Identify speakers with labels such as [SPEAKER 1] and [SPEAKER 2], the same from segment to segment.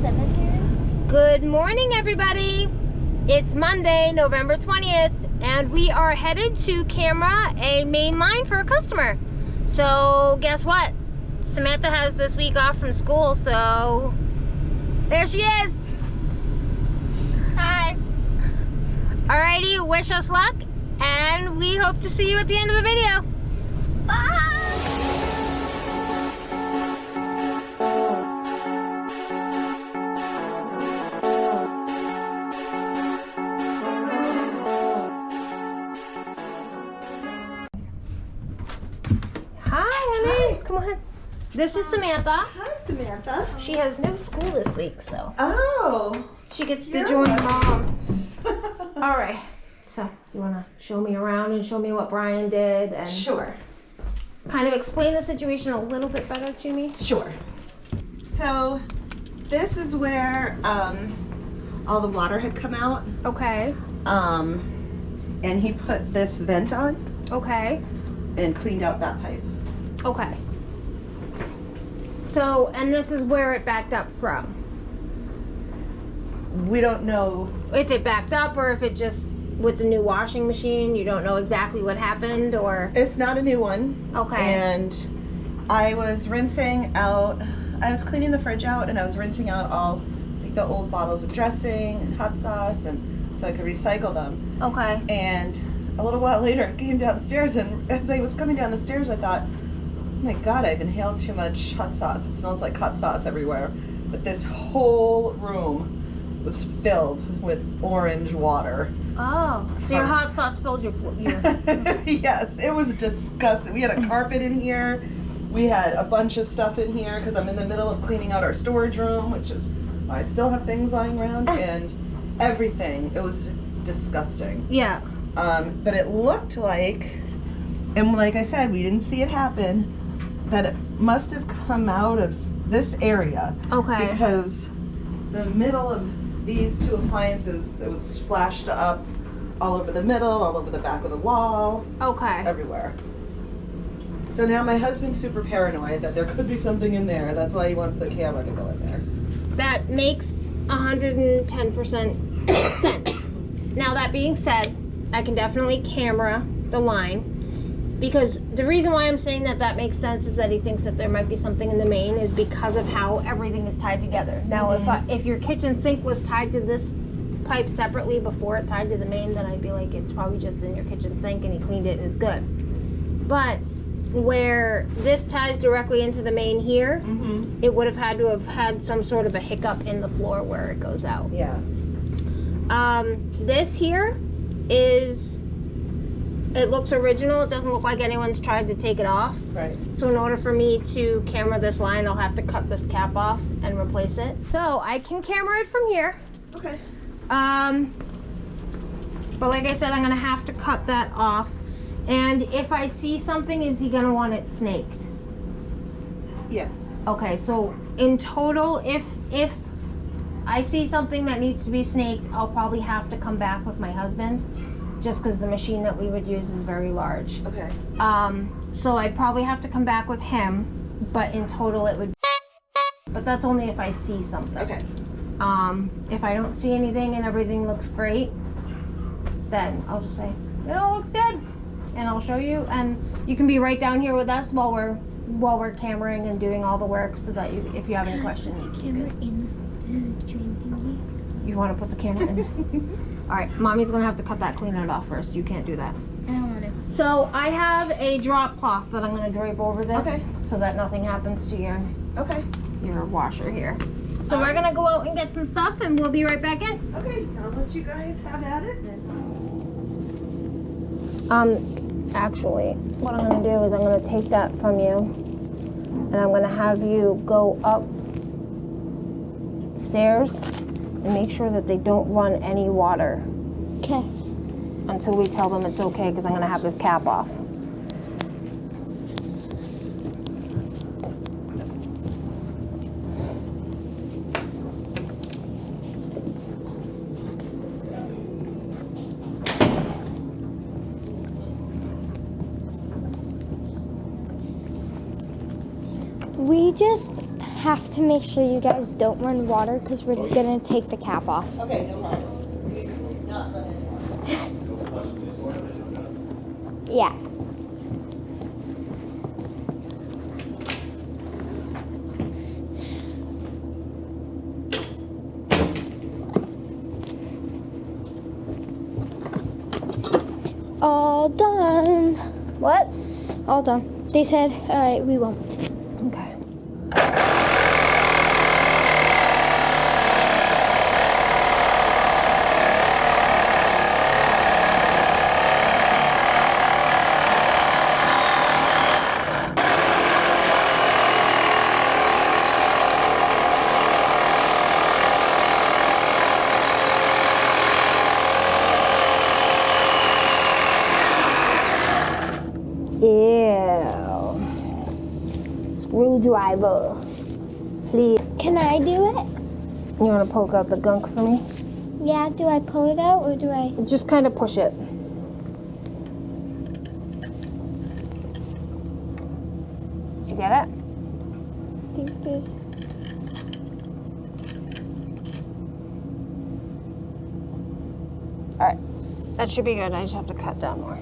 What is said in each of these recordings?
[SPEAKER 1] cemetery.
[SPEAKER 2] Good morning, everybody. It's Monday, November 20th, and we are headed to camera a main line for a customer. So guess what? Samantha has this week off from school, so there she is.
[SPEAKER 1] Hi.
[SPEAKER 2] Alrighty, wish us luck, and we hope to see you at the end of the video.
[SPEAKER 1] Bye.
[SPEAKER 2] Hi, honey. Come on. This is Samantha.
[SPEAKER 3] Hi, Samantha.
[SPEAKER 2] She has no school this week, so
[SPEAKER 3] Oh.
[SPEAKER 2] she gets to
[SPEAKER 3] You're
[SPEAKER 2] join
[SPEAKER 3] lucky.
[SPEAKER 2] mom. All right. So, you want to show me around and show me what Brian did and
[SPEAKER 3] Sure.
[SPEAKER 2] kind of explain the situation a little bit better to me?
[SPEAKER 3] Sure. So, this is where all the water had come out.
[SPEAKER 2] Okay.
[SPEAKER 3] And he put this vent on
[SPEAKER 2] Okay.
[SPEAKER 3] and cleaned out that pipe.
[SPEAKER 2] Okay. So, and this is where it backed up from.
[SPEAKER 3] We don't know.
[SPEAKER 2] If it backed up or if it just, with the new washing machine, you don't know exactly what happened or...
[SPEAKER 3] It's not a new one.
[SPEAKER 2] Okay.
[SPEAKER 3] And I was rinsing out. I was cleaning the fridge out, and I was rinsing out all like the old bottles of dressing and hot sauce, and so I could recycle them.
[SPEAKER 2] Okay.
[SPEAKER 3] And a little while later, I came downstairs, and as I was coming down the stairs, I thought, oh my God, I've inhaled too much hot sauce. It smells like hot sauce everywhere. But this whole room was filled with orange water.
[SPEAKER 2] Oh, so your hot sauce filled your
[SPEAKER 3] Yes, it was disgusting. We had a carpet in here. We had a bunch of stuff in here because I'm in the middle of cleaning out our storage room, which is why I still have things lying around, and everything. It was disgusting.
[SPEAKER 2] Yeah.
[SPEAKER 3] But it looked like, and like I said, we didn't see it happen, that it must have come out of this area.
[SPEAKER 2] Okay.
[SPEAKER 3] Because the middle of these two appliances, it was splashed up all over the middle, all over the back of the wall,
[SPEAKER 2] Okay.
[SPEAKER 3] everywhere. So now my husband's super paranoid that there could be something in there. That's why he wants the camera to go in there.
[SPEAKER 2] That makes 110% sense. Now that being said, I can definitely camera the line, because the reason why I'm saying that that makes sense is that he thinks that there might be something in the main is because of how everything is tied together. Now, if your kitchen sink was tied to this pipe separately before it tied to the main, then I'd be like, it's probably just in your kitchen sink and he cleaned it and it's good. But where this ties directly into the main here, it would have had to have had some sort of a hiccup in the floor where it goes out.
[SPEAKER 3] Yeah.
[SPEAKER 2] This here is, it looks original. It doesn't look like anyone's tried to take it off.
[SPEAKER 3] Right.
[SPEAKER 2] So in order for me to camera this line, I'll have to cut this cap off and replace it. So I can camera it from here.
[SPEAKER 3] Okay.
[SPEAKER 2] But like I said, I'm gonna have to cut that off. And if I see something, is he gonna want it snaked?
[SPEAKER 3] Yes.
[SPEAKER 2] Okay, so in total, if I see something that needs to be snaked, I'll probably have to come back with my husband, just because the machine that we would use is very large.
[SPEAKER 3] Okay.
[SPEAKER 2] So I'd probably have to come back with him, but in total it would, but that's only if I see something.
[SPEAKER 3] Okay.
[SPEAKER 2] If I don't see anything and everything looks great, then I'll just say, it all looks good, and I'll show you, and you can be right down here with us while we're cameraing and doing all the work, so that if you have any questions, you
[SPEAKER 1] Camera
[SPEAKER 2] can.
[SPEAKER 1] in the drain thingy.
[SPEAKER 2] You want to put the camera in? All right, mommy's gonna have to cut that, clean it off first. You can't do that.
[SPEAKER 1] I don't want to.
[SPEAKER 2] So I have a drop cloth that I'm gonna drape over this,
[SPEAKER 3] Okay.
[SPEAKER 2] so that nothing happens to
[SPEAKER 3] Okay.
[SPEAKER 2] your washer here. So we're gonna go out and get some stuff, and we'll be right back in.
[SPEAKER 3] Okay. I'll let you guys have at it.
[SPEAKER 2] Actually, what I'm gonna do is I'm gonna take that from you, and I'm gonna have you go up stairs and make sure that they don't run any water
[SPEAKER 1] Okay.
[SPEAKER 2] until we tell them it's okay, because I'm gonna have this cap off.
[SPEAKER 1] We just have to make sure you guys don't run water because we're gonna take the cap off.
[SPEAKER 3] Okay, no problem. Not running water.
[SPEAKER 1] Yeah. All done.
[SPEAKER 2] What?
[SPEAKER 1] All done. They said, all right, we won't.
[SPEAKER 2] Okay. Ew. Screwdriver. Please.
[SPEAKER 1] Can I do it?
[SPEAKER 2] You want to poke out the gunk for me?
[SPEAKER 1] Yeah, do I pull it out or do I?
[SPEAKER 2] Just kind of push it. Did you get it?
[SPEAKER 1] I think there's.
[SPEAKER 2] Alright. That should be good. I just have to cut down more.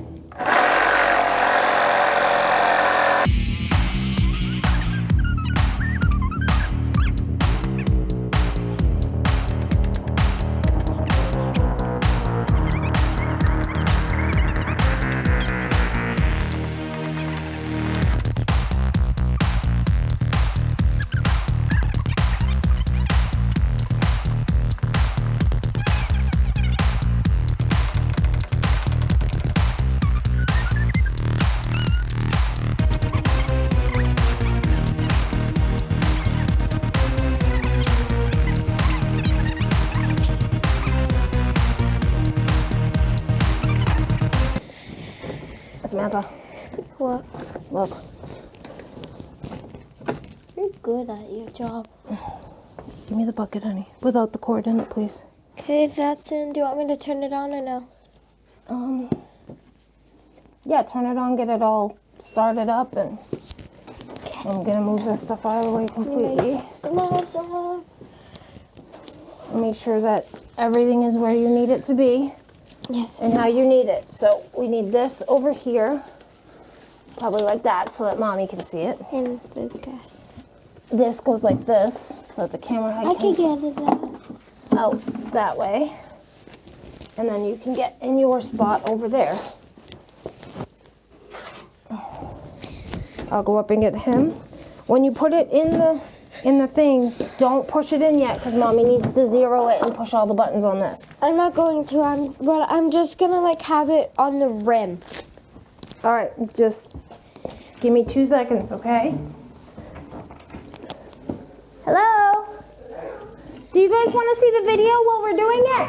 [SPEAKER 2] Samantha,
[SPEAKER 1] What?
[SPEAKER 2] look.
[SPEAKER 1] You're good at your job.
[SPEAKER 2] Give me the bucket, honey. Without the cord in it, please.
[SPEAKER 1] Okay, if that's in, do you want me to turn it on or no?
[SPEAKER 2] Yeah, turn it on, get it all started up, and I'm gonna move this stuff out of the way completely.
[SPEAKER 1] Gloves on.
[SPEAKER 2] Make sure that everything is where you need it to be
[SPEAKER 1] Yes.
[SPEAKER 2] and how you need it. So we need this over here, probably like that, so that mommy can see it.
[SPEAKER 1] And the guy.
[SPEAKER 2] This goes like this, so that the camera
[SPEAKER 1] I
[SPEAKER 2] height
[SPEAKER 1] can
[SPEAKER 2] can
[SPEAKER 1] get it that.
[SPEAKER 2] out that way. And then you can get in your spot over there. I'll go up and get him. When you put it in the thing, don't push it in yet, because mommy needs to zero it and push all the buttons on this.
[SPEAKER 1] I'm not going to. I'm just gonna like have it on the rim.
[SPEAKER 2] All right, just give me 2 seconds, okay? Hello? Do you guys want to see the video while we're doing it?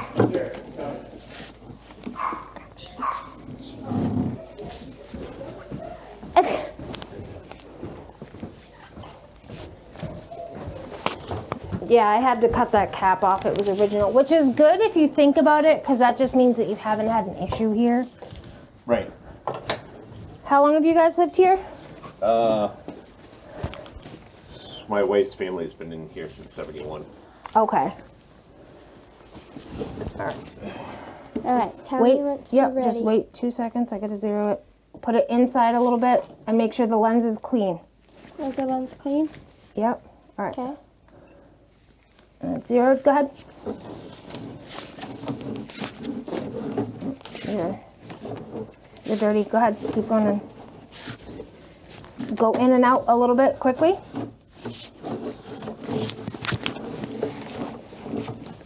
[SPEAKER 2] Yeah, I had to cut that cap off. It was original, which is good if you think about it, because that just means that you haven't had an issue here.
[SPEAKER 4] Right.
[SPEAKER 2] How long have you guys lived here?
[SPEAKER 4] My wife's family's been in here since '71.
[SPEAKER 2] Okay. All right.
[SPEAKER 1] All right. Tell
[SPEAKER 2] Wait.
[SPEAKER 1] me once
[SPEAKER 2] Yep.
[SPEAKER 1] you're ready.
[SPEAKER 2] Just wait 2 seconds. I gotta zero it. Put it inside a little bit and make sure the lens is clean.
[SPEAKER 1] Is the lens clean?
[SPEAKER 2] Yep. All right.
[SPEAKER 1] Okay.
[SPEAKER 2] And it's zeroed. Go ahead. You're dirty. Go ahead. Keep going in. Go in and out a little bit quickly.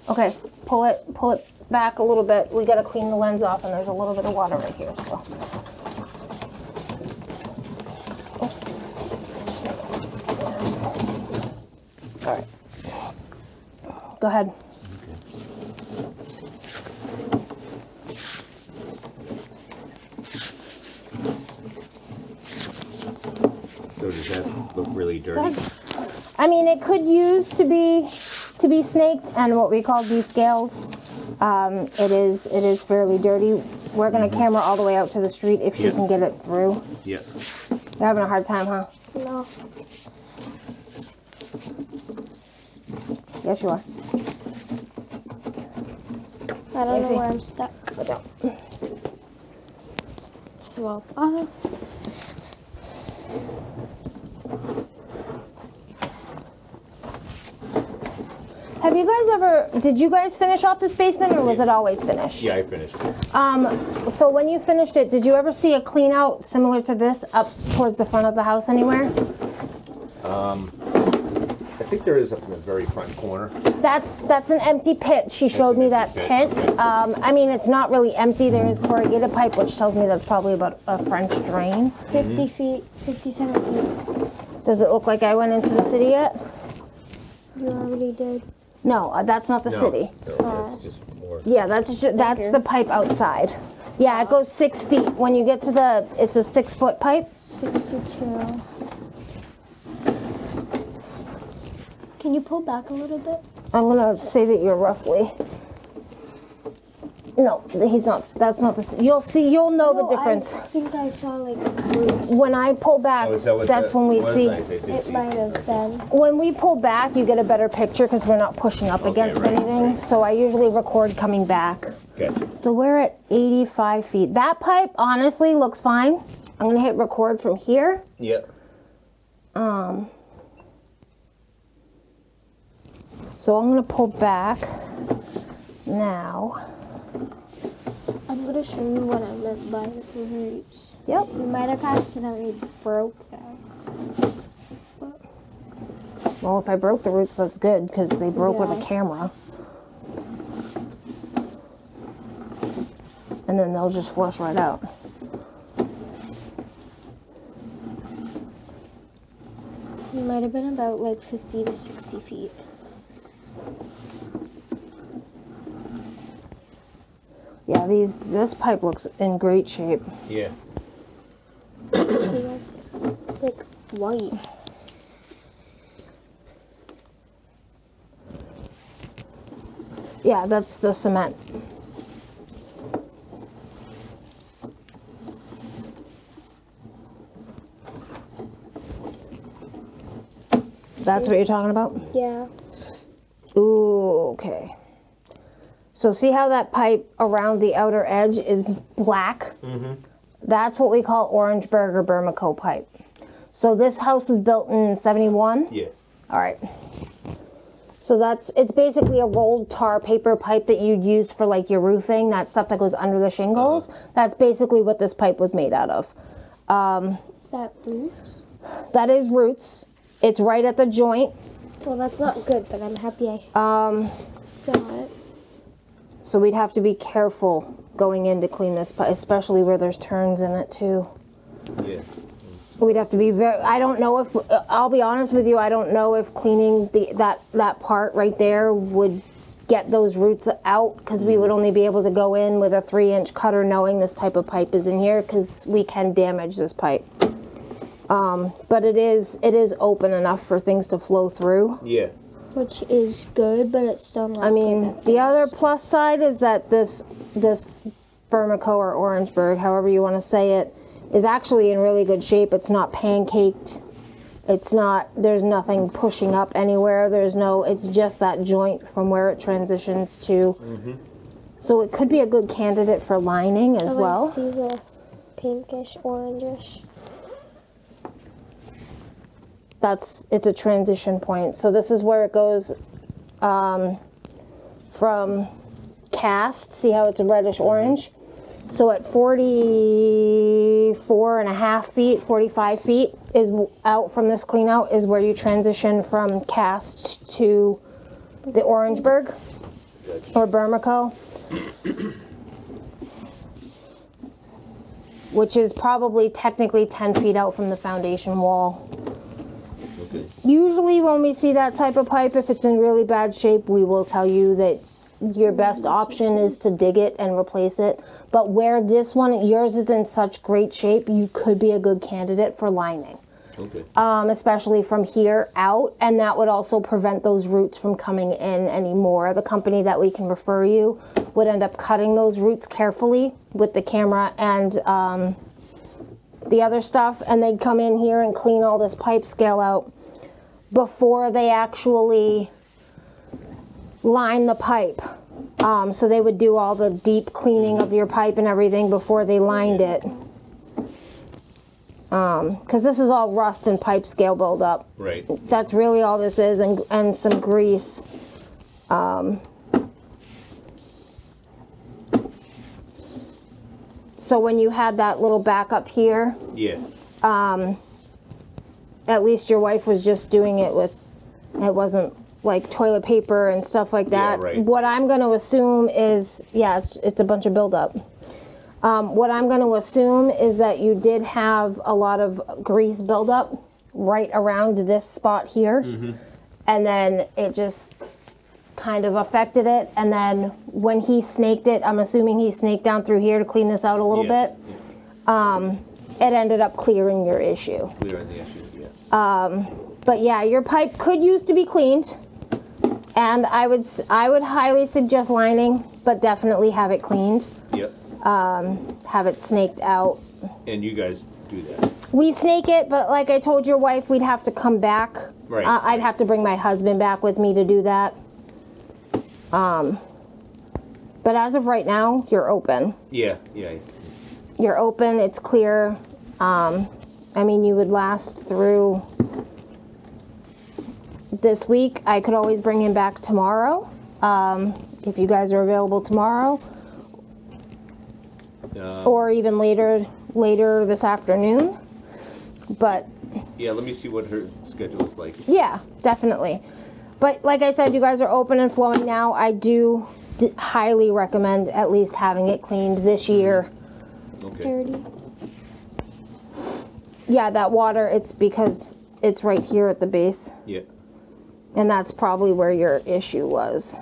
[SPEAKER 2] Okay. Pull it back a little bit. We gotta clean the lens off, and there's a little bit of water right here. So. All right. Go ahead.
[SPEAKER 4] So does that look really dirty?
[SPEAKER 2] I mean, it could use to be snaked and what we call descaled. It is fairly dirty. We're gonna camera all the way out to the street if she
[SPEAKER 4] Yeah.
[SPEAKER 2] can get it through.
[SPEAKER 4] Yeah.
[SPEAKER 2] You're having a hard time, huh?
[SPEAKER 1] No.
[SPEAKER 2] Yes, you are.
[SPEAKER 1] I don't know where I'm stuck.
[SPEAKER 2] Go down.
[SPEAKER 1] Swap off.
[SPEAKER 2] Have you guys ever, did you guys finish off this basement or was it always finished?
[SPEAKER 4] Yeah, I finished it.
[SPEAKER 2] So when you finished it, did you ever see a clean out similar to this up towards the front of the house anywhere?
[SPEAKER 4] I think there is up in the very front corner.
[SPEAKER 2] That's an empty pit. She showed me that
[SPEAKER 4] empty
[SPEAKER 2] pit.
[SPEAKER 4] pit, okay.
[SPEAKER 2] I mean, it's not really empty. There is corrugated pipe, which tells me that's probably about a French drain.
[SPEAKER 1] 50 feet, 57 feet.
[SPEAKER 2] Does it look like I went into the city yet?
[SPEAKER 1] You already did.
[SPEAKER 2] No, that's not the city.
[SPEAKER 4] No, it's just more.
[SPEAKER 2] Yeah, that's the pipe outside. Yeah, it goes 6 feet. When you get to the, it's a 6 foot pipe.
[SPEAKER 1] 62. Can you pull back a little bit?
[SPEAKER 2] I'm gonna say that you're roughly. No, he's not. That's not the. You'll know the difference.
[SPEAKER 1] I think I saw like roots.
[SPEAKER 2] When I pull back,
[SPEAKER 4] Oh, is that what
[SPEAKER 2] that's
[SPEAKER 4] that
[SPEAKER 2] when we
[SPEAKER 4] was?
[SPEAKER 2] see.
[SPEAKER 4] I did
[SPEAKER 1] It
[SPEAKER 4] see
[SPEAKER 1] might have been.
[SPEAKER 2] When we pull back, you get a better picture because we're not pushing up against
[SPEAKER 4] right,
[SPEAKER 2] anything.
[SPEAKER 4] right.
[SPEAKER 2] So I usually record coming back.
[SPEAKER 4] Gotcha.
[SPEAKER 2] So we're at 85 feet. That pipe honestly looks fine. I'm gonna hit record from here.
[SPEAKER 4] Yeah.
[SPEAKER 2] So I'm gonna pull back now.
[SPEAKER 1] I'm gonna show you what I meant by the roots.
[SPEAKER 2] Yep.
[SPEAKER 1] We might have accidentally broke them.
[SPEAKER 2] Well, if I broke the roots, that's good because they broke with a
[SPEAKER 1] Yeah.
[SPEAKER 2] camera. And then they'll just flush right out.
[SPEAKER 1] You might have been about like 50 to 60 feet.
[SPEAKER 2] Yeah, this pipe looks in great shape.
[SPEAKER 4] Yeah.
[SPEAKER 1] See, it's like white.
[SPEAKER 2] Yeah, that's the cement. That's what you're talking about?
[SPEAKER 1] Yeah.
[SPEAKER 2] Ooh, okay. So see how that pipe around the outer edge is black?
[SPEAKER 4] Mm-hmm.
[SPEAKER 2] That's what we call Orangeburg or Bermeco pipe. So this house was built in 71?
[SPEAKER 4] Yeah.
[SPEAKER 2] All right. So it's basically a rolled tar paper pipe that you'd use for like your roofing, that stuff that goes under the shingles. That's basically what this pipe was made out of.
[SPEAKER 1] Is that roots?
[SPEAKER 2] That is roots. It's right at the joint.
[SPEAKER 1] Well, that's not good, but I'm happy I saw it.
[SPEAKER 2] So we'd have to be careful going in to clean this pipe, especially where there's turns in it too.
[SPEAKER 4] Yeah.
[SPEAKER 2] We'd have to be very, I don't know if, I'll be honest with you, I don't know if cleaning that part right there would get those roots out, because we would only be able to go in with a 3-inch cutter knowing this type of pipe is in here, because we can damage this pipe. But it is open enough for things to flow through.
[SPEAKER 4] Yeah.
[SPEAKER 1] Which is good, but it's still not
[SPEAKER 2] I mean,
[SPEAKER 1] good.
[SPEAKER 2] the other plus side is that this Bermeco or Orangeburg, however you want to say it, is actually in really good shape. It's not pancaked. It's not, there's nothing pushing up anywhere. It's just that joint from where it transitions to. Mm-hmm. So it could be a good candidate for lining as well.
[SPEAKER 1] I see the pinkish, orangish.
[SPEAKER 2] It's a transition point. So this is where it goes from cast. See how it's a reddish orange? So at 44.5 feet, 45 feet is out from this clean out is where you transition from cast to the Orangeburg or Bermeco, which is probably technically 10 feet out from the foundation wall.
[SPEAKER 4] Okay.
[SPEAKER 2] Usually when we see that type of pipe, if it's in really bad shape, we will tell you that your best option is to dig it and replace it. But where this one, yours is in such great shape, you could be a good candidate for lining.
[SPEAKER 4] Okay.
[SPEAKER 2] Especially from here out, and that would also prevent those roots from coming in anymore. The company that we can refer you would end up cutting those roots carefully with the camera and the other stuff, and they'd come in here and clean all this pipe scale out before they actually line the pipe. So they would do all the deep cleaning of your pipe and everything before they lined it. Because this is all rust and pipe scale buildup.
[SPEAKER 4] Right.
[SPEAKER 2] That's really all this is, and some grease. So when you had that little back up here,
[SPEAKER 4] Yeah.
[SPEAKER 2] at least your wife was just doing it with, it wasn't like toilet paper and stuff like that.
[SPEAKER 4] Yeah, right.
[SPEAKER 2] What I'm going to assume is, yeah, it's a bunch of buildup. What I'm going to assume is that you did have a lot of grease buildup right around this spot here. And then it just kind of affected it. And then when he snaked it, I'm assuming he snaked down through here to clean this out a little bit. It ended up clearing your issue.
[SPEAKER 4] Clearing the issue, yeah.
[SPEAKER 2] But yeah, your pipe could use to be cleaned. And I would highly suggest lining, but definitely have it cleaned.
[SPEAKER 4] Yep.
[SPEAKER 2] Have it snaked out.
[SPEAKER 4] And you guys do that.
[SPEAKER 2] We snake it, but like I told your wife, we'd have to come back.
[SPEAKER 4] Right.
[SPEAKER 2] I'd have to bring my husband back with me to do that. But as of right now, you're open.
[SPEAKER 4] Yeah.
[SPEAKER 2] You're open, it's clear. I mean, you would last through this week. I could always bring him back tomorrow, if you guys are available tomorrow, or even later this afternoon. But
[SPEAKER 4] yeah, let me see what her schedule is like.
[SPEAKER 2] yeah, definitely. But like I said, you guys are open and flowing now. I do highly recommend at least having it cleaned this year.
[SPEAKER 4] Okay.
[SPEAKER 1] Dirty.
[SPEAKER 2] Yeah, that water, it's because it's right here at the base.
[SPEAKER 4] Yeah.
[SPEAKER 2] And that's probably where your issue was.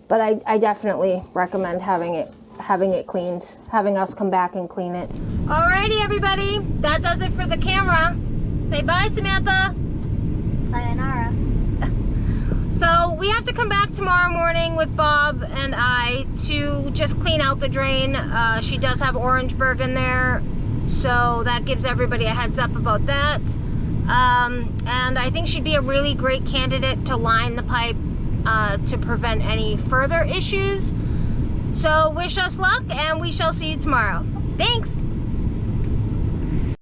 [SPEAKER 2] But I definitely recommend having it cleaned, having us come back and clean it. Alrighty, everybody, that does it for the camera. Say bye, Samantha.
[SPEAKER 1] Sayonara.
[SPEAKER 2] So we have to come back tomorrow morning with Bob and I to just clean out the drain. She does have Orangeburg in there, so that gives everybody a heads up about that. And I think she'd be a really great candidate to line the pipe to prevent any further issues. So wish us luck, and we shall see you tomorrow. Thanks!